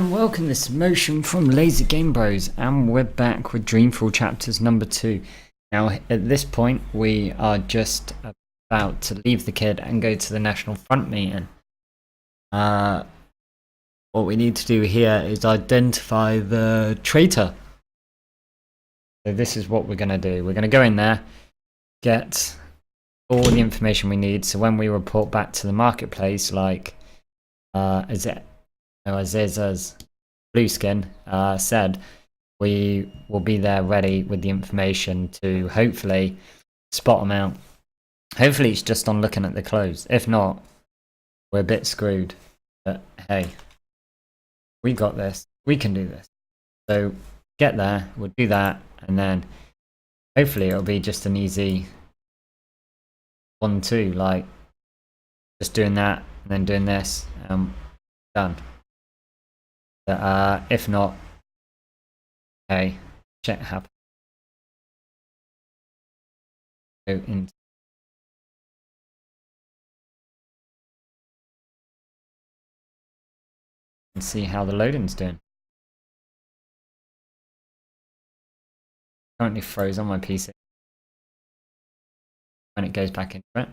and welcome. This is Motion from lazyGamebros, and we're back with Dreamfall Chapters number 2. Now, at this point, we are just about to leave the kid and go to the National Front meeting. What we need to do here is identify the traitor. So this is what we're going to do. We're going to go in there, get all the information we need, so when we report back to the marketplace, like Aziza's Blueskin said, we will be there ready with the information to hopefully spot them out. Hopefully it's just on looking at the clothes. If not, we're a bit screwed. But hey, we got this. We can do this. So get there, we'll do that, and then hopefully it'll be just an easy 1-2, like just doing that and then doing this. Done. But if not, hey, shit happens. Go into and see how the loading's doing. Currently froze on my PC. When it goes back into it.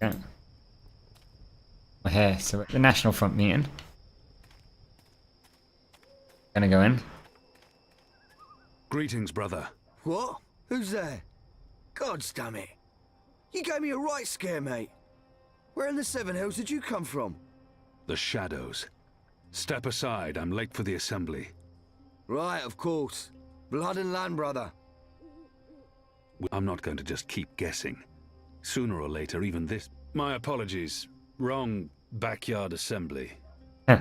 Okay. We're here, so we're at the National Front meeting. Gonna go in. Greetings, brother. What? Who's there? Gods damn it. You gave me a right scare, mate. Where in the Seven Hills did you come from? The shadows. Step aside, I'm late for the assembly. Right, of course. Blood and land, brother. I'm not going to just keep guessing. Sooner or later, even this... My apologies. Wrong backyard assembly. Huh.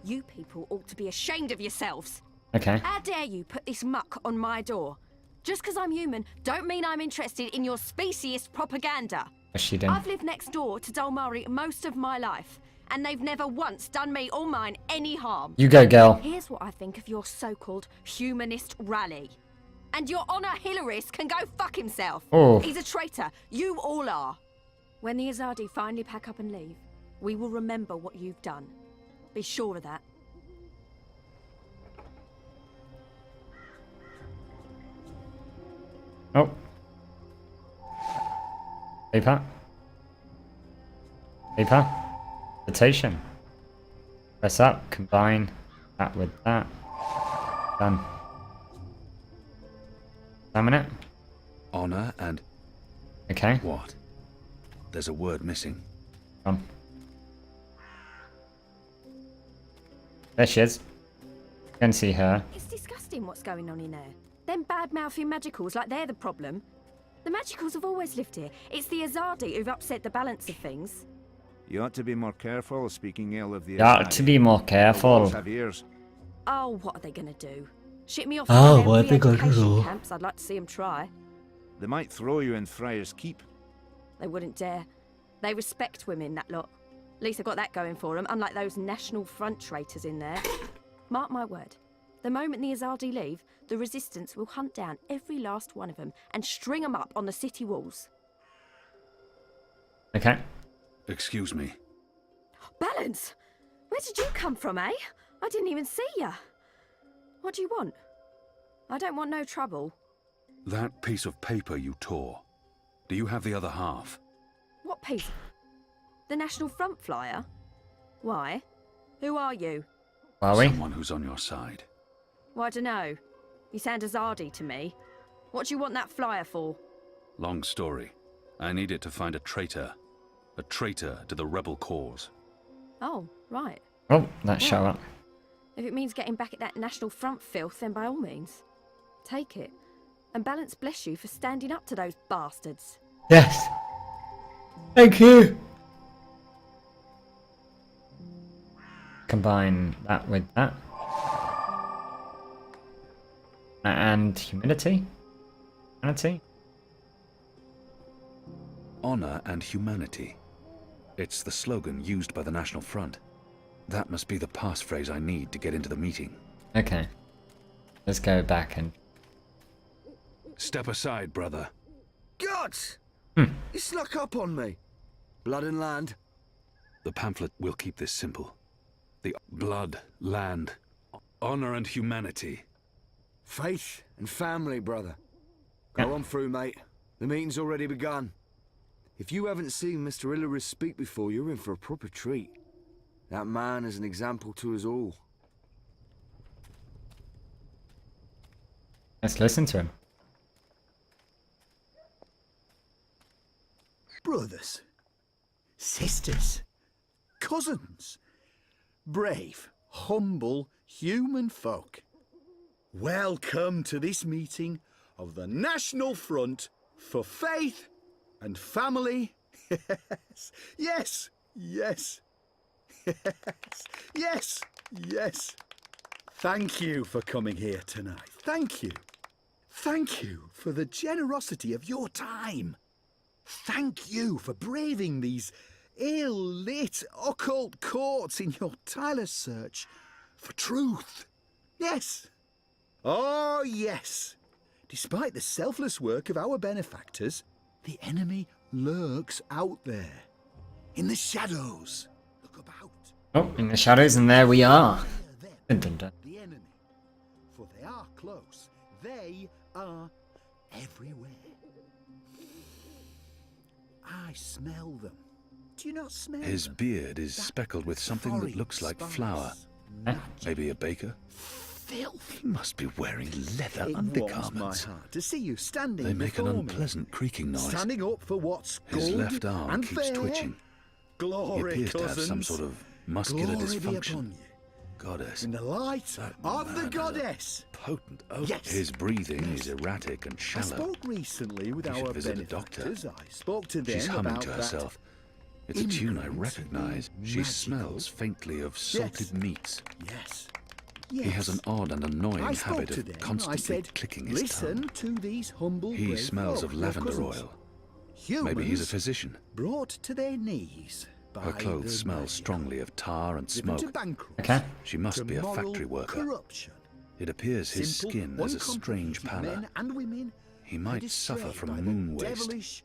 You people ought to be ashamed of yourselves. Okay. How dare you put this muck on my door? Just because I'm human, don't mean I'm interested in your speciesist propaganda. What's she doing? I've lived next door to Dalmari most of my life, and they've never once done me or mine any harm. You go, girl. Here's what I think of your so-called humanist rally. And your Honor Hilarist can go fuck himself. Oh. He's a traitor. You all are. When the Azadi finally pack up and leave, we will remember what you've done. Be sure of that. Oh. Paper. Paper. Invitation. Press up. Combine that with that. Done. Examine it. Honor and... Okay. What? There's a word missing. Come. There she is. You can see her. It's disgusting what's going on in there. Them bad-mouthing magicals like they're the problem. The magicals have always lived here. It's the Azadi who've upset the balance of things. You ought to be more careful speaking ill of the... You ought to be more careful. Have ears. Oh, what are they gonna do? Ship me off Oh, to their what are they gonna re-education do? camps? I'd like to see them try. They might throw you in Friar's Keep. They wouldn't dare. They respect women, that lot. At least they've got that going for them, unlike those National Front traitors in there. Mark my word. The moment the Azadi leave, the Resistance will hunt down every last one of them and string them up on the city walls. Okay. Excuse me. Balance! Where did you come from, eh? I didn't even see ya. What do you want? I don't want no trouble. That piece of paper you tore. Do you have the other half? What piece? The National Front flyer? Why? Who are you? Are we? Someone who's on your side. Well, I dunno. You sound Azadi to me. What do you want that flyer for? Long story. I need it to find a traitor. A traitor to the rebel cause. Oh, right. Oh, that shut up. If it means getting back at that National Front filth, then by all means. Take it. And Balance bless you for standing up to those bastards. Yes. Thank you. Combine that with that. And humility? Humanity? Honor and humanity. It's the slogan used by the National Front. That must be the passphrase I need to get into the meeting. Okay. Let's go back and... Step aside, brother. God! You snuck up on me. Blood and land. The pamphlet will keep this simple. The blood, land, honor and humanity. Faith and family, brother. Go on through, mate. The meeting's already begun. If you haven't seen Mr. Illyris speak before, you're in for a proper treat. That man is an example to us all. Let's listen to him. Brothers, sisters, cousins, brave, humble human folk. Welcome to this meeting of the National Front for Faith and Family. Yes, yes, yes, yes, yes. Thank you for coming here tonight. Thank you. Thank you for the generosity of your time. Thank you for braving these ill-lit occult courts in your tireless search for truth. Yes. Oh, yes. Despite the selfless work of our benefactors, the enemy lurks out there, in the shadows. Look about. Oh, in the shadows, and there we are. Dun, dun, dun. The enemy. For they are close. They are everywhere. I smell them. Do you not smell His them? beard is speckled with something that looks like flour. Maybe a baker? Filth. He must be wearing leather It warms my undergarments. heart to see you standing They make an before unpleasant creaking me, noise. standing up for what's His good left arm and keeps fair. twitching. He Glory, appears to have cousins. some sort of muscular Glory be dysfunction. upon you. Goddess. In the light That of man the has a goddess. Potent oath. Yes. His breathing is erratic and I shallow. spoke recently with You should our visit a doctor. benefactors. I spoke to them She's humming about to that. herself. It's a tune I immigrant, recognize. She magical. smells faintly of salted meats. Yes. He has an odd and annoying I spoke habit to of them. constantly I said, clicking his listen tongue. to these humble He brave smells folk, of your lavender cousins. oil. Humans Maybe he's a physician. brought to their knees by Her clothes the smell magical, strongly of tar and driven to smoke. bankruptcy, Okay. She must to be a moral factory worker. corruption. It appears his Simple, skin has a strange uncomplicated pallor. men and women He are might suffer distrayed from by the moon waste. devilish,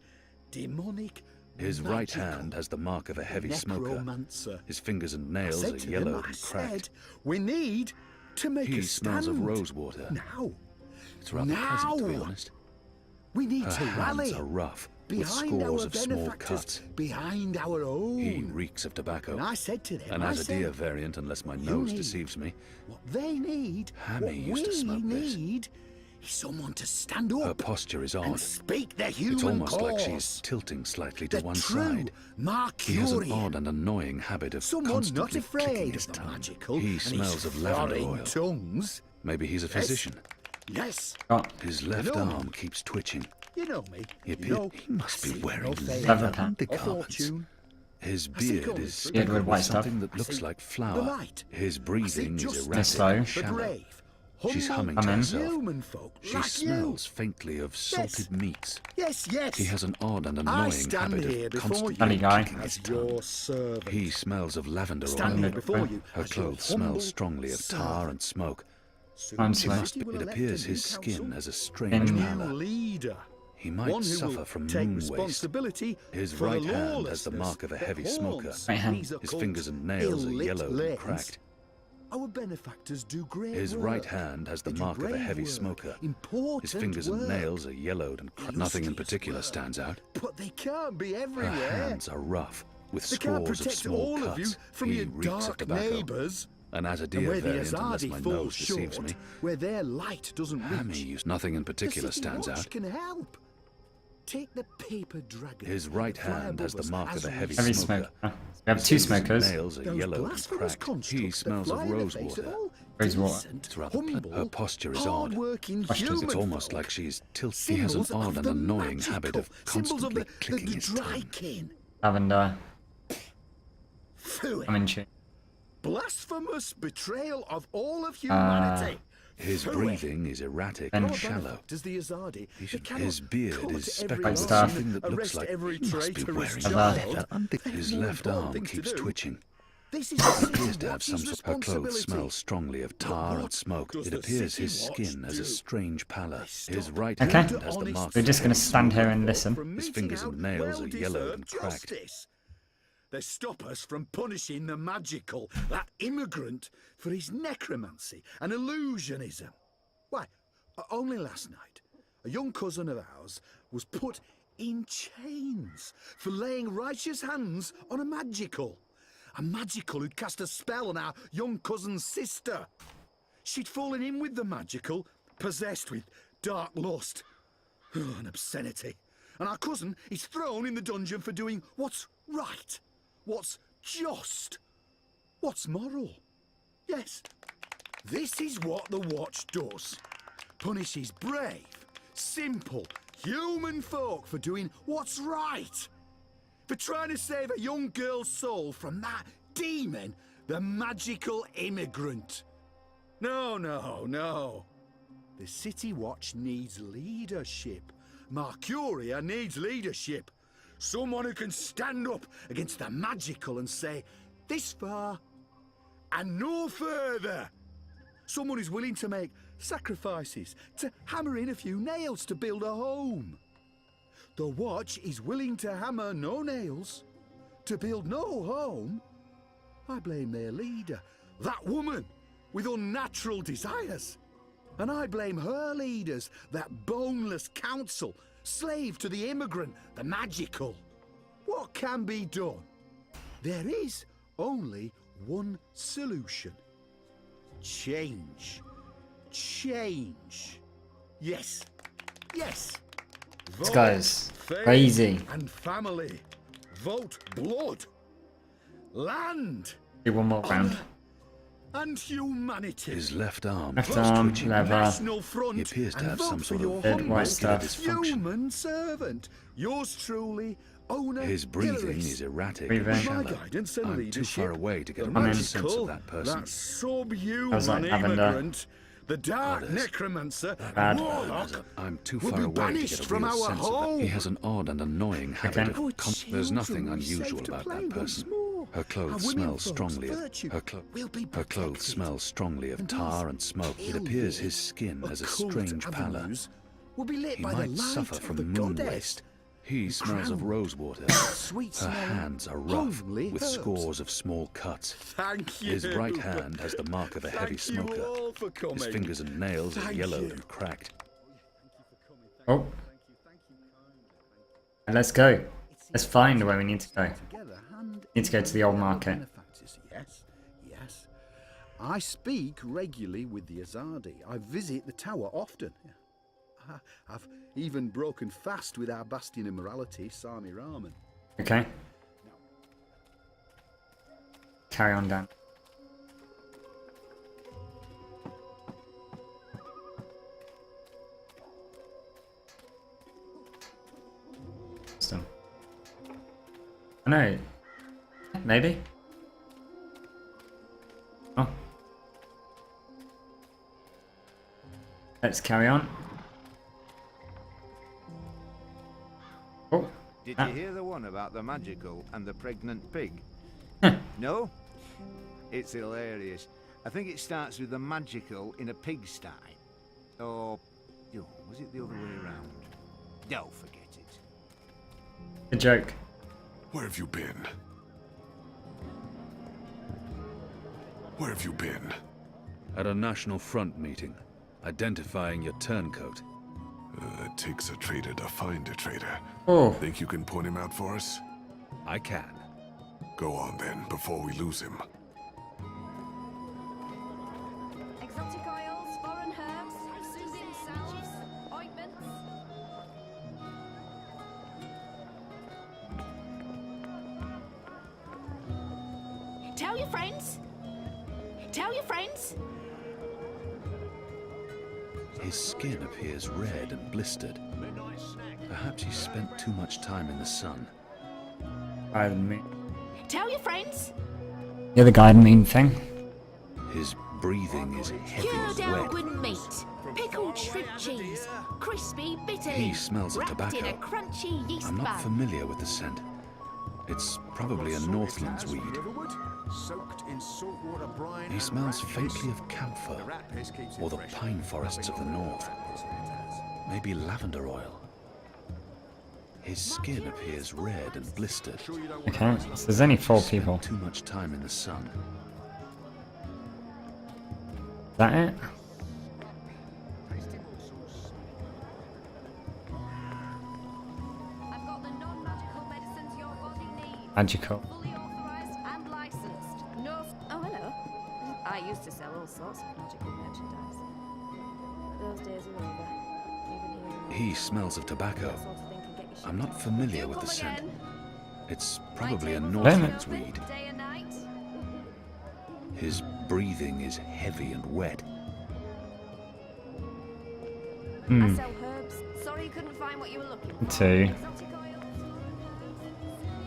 demonic, His right magical hand has the mark of a heavy smoker. necromancer. His fingers and I nails said are to them, yellowed I and cracked. said, we need to make He a smells of stand. rosewater. Now. It's rather pleasant, to be Now. honest. We need Her to hands rally are rough, with behind scores our of small benefactors, cuts. behind our own. He reeks of tobacco. And I said to them, An I Azadir said, variant, unless my you nose need deceives me. what they need, Hammy what used to we smoke this. need, is someone to stand up Her posture is and odd. speak their human It's almost cause. like she's tilting slightly to the one true side. He has an Mercurian. odd and annoying habit of Someone not constantly clicking afraid his of the tongue. magical He and smells his of lavender foreign oil. tongues. Maybe he's a Yes. physician. Yes, Oh, His left know me. arm keeps twitching. you know me. He You appears know, he must be I see wearing no fame leather Leather pant. or undergarments. fortune. His I see beard colours is for Beard with speckled white with stuff. something that I looks see like the flour. light. His I see breathing is justice erratic slow. and the shallow. brave, She's humble, humming I'm to in. herself. human folk She like smells faintly of salted meats. you. Yes, yes. He has an odd and I annoying stand habit here of before constantly Funny guy. clicking his as tongue. your servant. He smells of lavender Stand oil. here before you. Her as your clothes humble smell strongly of tar servant. and smoke. Soon I'm the slow. city will It elect appears a new his skin council, has a a strange Mm. new pallor. leader. He might One who suffer will from take moon waste. responsibility His for right the hand has the mark of a lawlessness heavy that smoker. haunts Right hand. these His occult, fingers and nails are ill-lit yellowed and lanes. cracked. Our benefactors do great His work. right hand has the They do mark of a brave heavy work, smoker. Important His fingers work, and nails are yellowed and cracked. Nothing in illustrious particular work. stands out. But they can't be Her everywhere. hands are rough, with They can't scores of protect small all cuts. of you from He your reeks of dark tobacco. neighbours. An And Azadir where the variant, unless Azadi my falls nose deceives short, me. where their light doesn't Hammy reach, used nothing in particular the City stands Watch out. can help. Take the paper dragon. His right that fly hand has the above us mark as of a we heavy heavy smoker. smoke. So we have His two fingers and smokers. nails are Those yellowed and blasphemous cracked. constructs He that smells fly of in the face of rosewater. all Rosewater. decent, It's rather humble, her posture is odd. hard-working Posture is- human It's almost folk. like she's tilted. He has an Symbols odd of and the annoying habit of magical, symbols of constantly the clicking his tongue. Draken. Lavender. Phooey. I'm in tune. Blasphemous betrayal of all of humanity. His Phooey. breathing is erratic And and Our shallow. benefactors, the Azadi, He they should- cannot his beard cut is every speckled Right with stuff. something that looks arrest like every he must be traitorous wearing child. leather. They His have more left important arm things to keeps do. twitching. This is He the City appears to have some Watch's sort. Her clothes responsibility. smell strongly of tar what and smoke. does It the appears City his Watch skin has a do? strange pallor. They His stop right Okay. hand has the honest mark. We're just going to stand here and listen. From His meting fingers out and nails are yellowed well-deserved and cracked. justice. they stop us from punishing the magical, that immigrant, for his necromancy and illusionism. Why, only last night, a young cousin of ours was put in chains for laying righteous hands on a magical. A magical who'd cast a spell on our young cousin's sister. She'd fallen in with the magical, possessed with dark lust and obscenity. And our cousin is thrown in the dungeon for doing what's right, what's just, what's moral. Yes, this is what the Watch does. Punishes brave, simple, human folk for doing what's right. For trying to save a young girl's soul from that demon, the magical immigrant. No, no, no. The City Watch needs leadership. Mercuria needs leadership. Someone who can stand up against the magical and say, this far and no further. Someone who's willing to make sacrifices, to hammer in a few nails to build a home. The Watch is willing to hammer no nails, to build no home. I blame their leader, that woman with unnatural desires. And I blame her leaders, that boneless council, slave to the immigrant, the magical. What can be done? There is only one solution. Change. Change. Yes. Yes. This guy's faith crazy. And family. Vote blood. Land. Do one more round. And humanity. His left arm. Left is arm, twitching. lever. National Front. He appears to and have vote some for sort your of Dead white humble stuff. dysfunction. human servant. Yours truly, owner. His breathing Hilarious. is erratic Breathing. and With my shallow. guidance and I'm too leadership, far away to get the a real in. sense magical, of that person. that subhuman I was like lavender. immigrant, the dark Others. necromancer, Bad. warlock, I'm too will far be away to banished get a from real our sense of that. home. He has an odd and annoying habit Okay. of... There's nothing children will be safe unusual to about play that once person. more. Her clothes Our smell womenfolk's strongly virtue will be her clothes protected. smell strongly of And tar these and smoke. It ill appears lit, his skin has a occult strange pallor. avenues will be lit He by the might light suffer of from the moon goddess. waste. He and smells of crowned rosewater. Sweet Her smelling, hands are rough, homely with herbs. scores of small cuts. Thank you. His right hand has the mark of a heavy Thank you smoker. all for coming. His fingers and nails are Thank yellowed you. and cracked. Oh. Let's go. Let's find where we need to go. Need to go to the old market. Yes, yes. I speak regularly with the Azadi. I visit the tower often. I've even broken fast with our bastion of morality, Sami Rahman. Okay. Carry on down. So. I know. Maybe. Oh. Let's carry on. Oh. Did Ah. you hear the one about the magical and the pregnant pig? No? It's hilarious. I think it starts with the magical in a pigsty. Or, was it the other way around? Don't forget it. The joke. Where have you been? Where have you been? At a National Front meeting, identifying your turncoat. It takes a traitor to find a traitor. Oh. Think you can point him out for us? I can. Go on then, before we lose him. Exotic oils, foreign herbs, soothing salves, ointments. Tell your friends. Tell your friends. His skin appears red and blistered. Perhaps he spent too much time in the sun. Pardon me. Tell your friends. You're the guide mean thing. His breathing is heavy Cured and wet. Elwyn meat. Pickled shrimp cheese. Crispy bitter He leaf. smells of wrapped in a tobacco. crunchy yeast I'm not bun. familiar with the scent. It's probably a Northlands weed. Soaked in saltwater brine. He smells faintly of camphor, or the pine forests of the north. Maybe lavender oil. His skin appears red and blistered. Okay, so there's only 4 people. Too much time in the sun. Is that it? I've got the non-magical medicines your body needs. Magical. Fully authorized and licensed. No. Oh, hello. I used to sell all sorts of magical merchandise. But those days are over. Even here. He smells of tobacco. That sort of thing can get you I'm shut not up. familiar Do with the come scent. again. It's My probably a table's Northman's open weed. Day and night. His breathing is heavy and wet. I sell herbs. Sorry you couldn't find what you were looking for. 2. Exotic oils.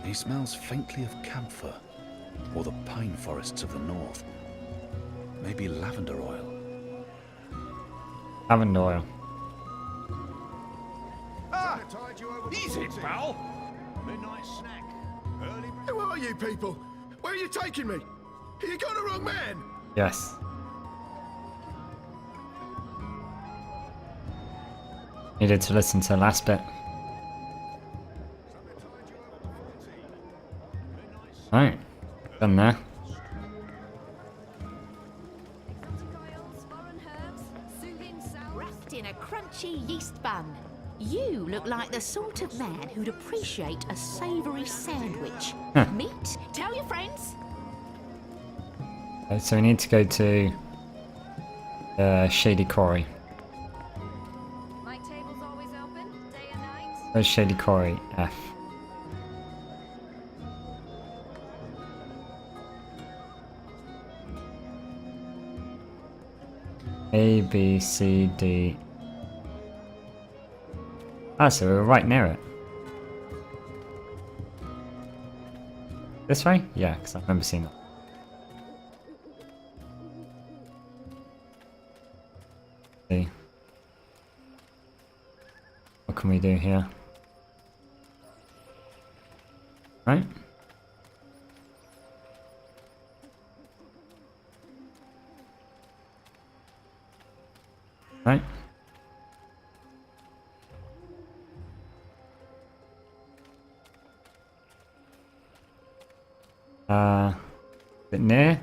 He smells faintly of camphor, or the pine forests of the north. Maybe lavender oil. Lavender oil. Easy, pal. Midnight snack. Early. Who are you people? Where are you taking me? You got the wrong man. Yes. Needed to listen to the last bit. Right. Done there. Exotic oils, foreign herbs, soothing salves. Wrapped in a crunchy yeast bun. You look like the sort of man who'd appreciate a savoury sandwich. Meet? Tell your friends. Okay, so we need to go to Shady Quarry. My table's always open, day and night. Where's Shady Quarry? F. A, B, C, D. Ah, so we were right near it. This way? Yeah, because I remember seeing that. See. What can we do here? Right? Right? Bit near?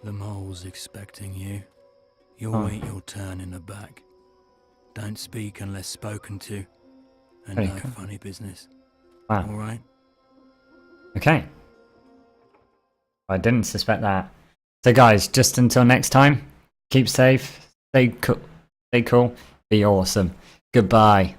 The mole's expecting you. You'll wait your turn in the back. Don't speak unless spoken to. And There no you go. funny business. Wow. Alright? Okay. I didn't suspect that. So guys, just until next time, keep safe, stay cool, be awesome. Goodbye.